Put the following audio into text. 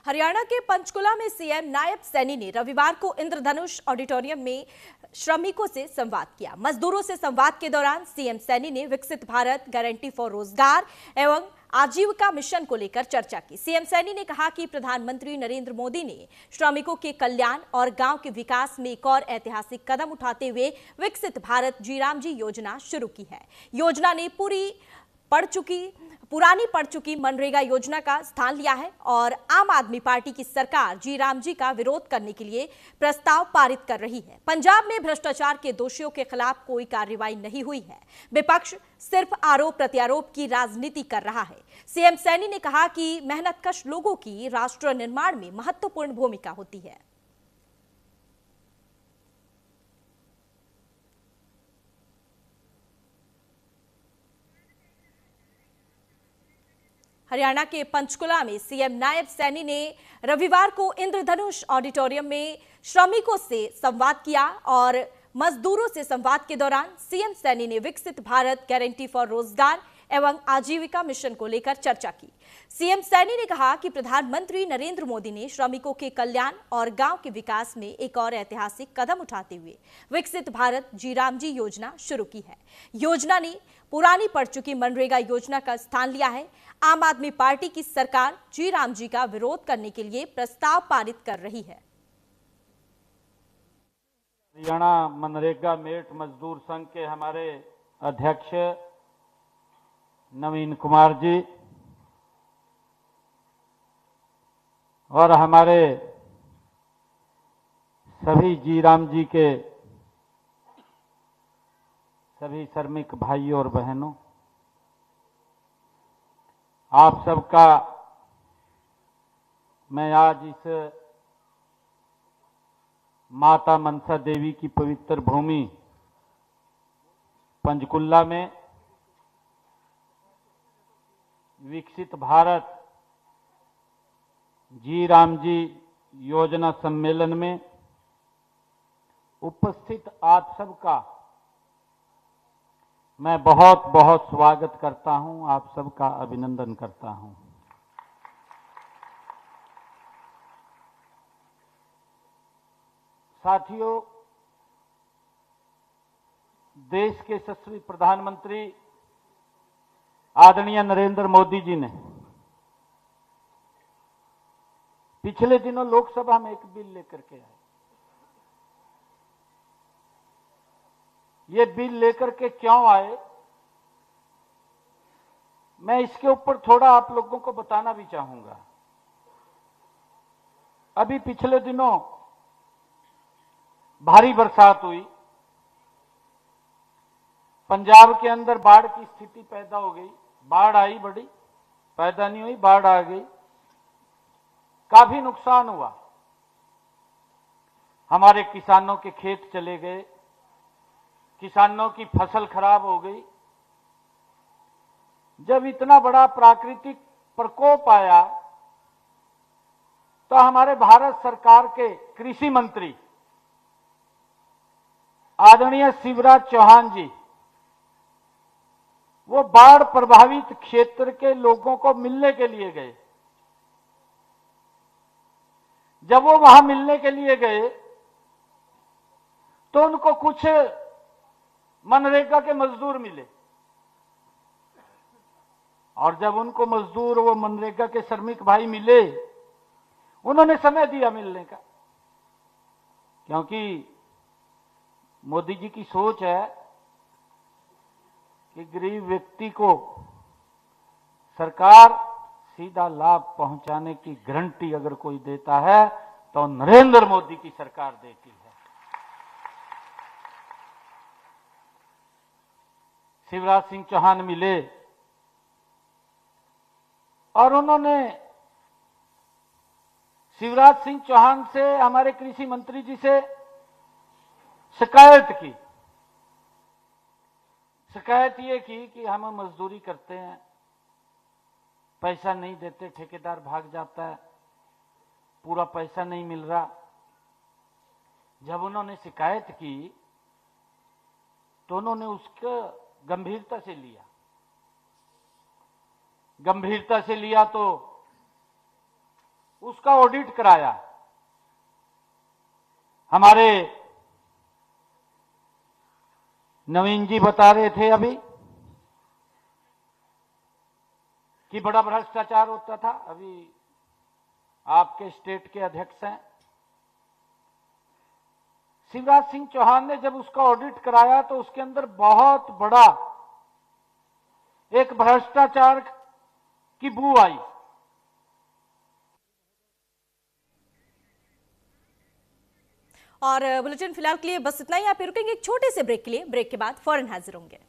हरियाणा के पंचकुला में सीएम नायब सैनी ने रविवार को इंद्रधनुष ऑडिटोरियम में श्रमिकों से संवाद किया। मजदूरों से संवाद के दौरान सीएम सैनी ने विकसित भारत गारंटी फॉर रोजगार एवं आजीविका मिशन को लेकर चर्चा की। सीएम सैनी ने कहा कि प्रधानमंत्री नरेंद्र मोदी ने श्रमिकों के कल्याण और गांव के विकास में एक और ऐतिहासिक कदम उठाते हुए विकसित भारत जीराम जी योजना शुरू की है। योजना ने पुरानी पड़ चुकी मनरेगा योजना का स्थान लिया है और आम आदमी पार्टी की सरकार जीराम जी का विरोध करने के लिए प्रस्ताव पारित कर रही है। पंजाब में भ्रष्टाचार के दोषियों के खिलाफ कोई कार्रवाई नहीं हुई है। विपक्ष सिर्फ आरोप प्रत्यारोप की राजनीति कर रहा है। सीएम सैनी ने कहा कि मेहनतकश लोगों की राष्ट्र निर्माण में महत्वपूर्ण भूमिका होती है। हरियाणा के पंचकुला में सीएम नायब सैनी ने रविवार को इंद्रधनुष ऑडिटोरियम में श्रमिकों से संवाद किया और मजदूरों से संवाद के दौरान सीएम सैनी ने विकसित भारत गारंटी फॉर रोजगार एवं आजीविका मिशन को लेकर चर्चा की। सीएम सैनी ने कहा कि प्रधानमंत्री नरेंद्र मोदी ने श्रमिकों के कल्याण और गांव के विकास में एक और ऐतिहासिक कदम उठाते हुए विकसित भारत जीराम जी योजना शुरू की है। योजना ने पुरानी पड़ चुकी मनरेगा योजना का स्थान लिया है। आम आदमी पार्टी की सरकार जीराम जी का विरोध करने के लिए प्रस्ताव पारित कर रही है। हरियाणा मनरेगा मेट मजदूर संघ के हमारे अध्यक्ष नवीन कुमार जी और हमारे सभी जीराम जी के सभी श्रमिक भाइयों और बहनों, आप सबका मैं आज इस माता मनसा देवी की पवित्र भूमि पंचकुला में विकसित भारत जीराम जी योजना सम्मेलन में उपस्थित आप सबका मैं बहुत बहुत स्वागत करता हूं, आप सबका अभिनंदन करता हूं। साथियों, देश के यशस्वी प्रधानमंत्री आदरणीय नरेंद्र मोदी जी ने पिछले दिनों लोकसभा में एक बिल लेकर के आए। ये बिल लेकर के क्यों आए, मैं इसके ऊपर थोड़ा आप लोगों को बताना भी चाहूंगा। अभी पिछले दिनों भारी बरसात हुई, पंजाब के अंदर बाढ़ की स्थिति पैदा हो गई। बाढ़ आई, बड़ी पैदा नहीं हुई, बाढ़ आ गई, काफी नुकसान हुआ। हमारे किसानों के खेत चले गए, किसानों की फसल खराब हो गई। जब इतना बड़ा प्राकृतिक प्रकोप आया तो हमारे भारत सरकार के कृषि मंत्री आदरणीय शिवराज चौहान जी वो बाढ़ प्रभावित क्षेत्र के लोगों को मिलने के लिए गए। जब वो वहां मिलने के लिए गए तो उनको कुछ मनरेगा के मजदूर मिले और जब उनको मजदूर वो मनरेगा के श्रमिक भाई मिले, उन्होंने समय दिया मिलने का, क्योंकि मोदी जी की सोच है कि गरीब व्यक्ति को सरकार सीधा लाभ पहुंचाने की गारंटी अगर कोई देता है तो नरेंद्र मोदी की सरकार देती है। शिवराज सिंह चौहान मिले और उन्होंने शिवराज सिंह चौहान से, हमारे कृषि मंत्री जी से शिकायत की। शिकायत ये की कि हम मजदूरी करते हैं, पैसा नहीं देते, ठेकेदार भाग जाता है, पूरा पैसा नहीं मिल रहा। जब उन्होंने शिकायत की तो उन्होंने उसको गंभीरता से लिया। गंभीरता से लिया तो उसका ऑडिट कराया। हमारे नवीन जी बता रहे थे अभी कि बड़ा भ्रष्टाचार होता था। अभी आपके स्टेट के अध्यक्ष हैं शिवराज सिंह चौहान ने जब उसका ऑडिट कराया तो उसके अंदर बहुत बड़ा एक भ्रष्टाचार की बू आई। और बुलेटिन फिलहाल के लिए बस इतना ही। आप रुकेंगे एक छोटे से ब्रेक के लिए, ब्रेक के बाद फौरन हाजिर होंगे।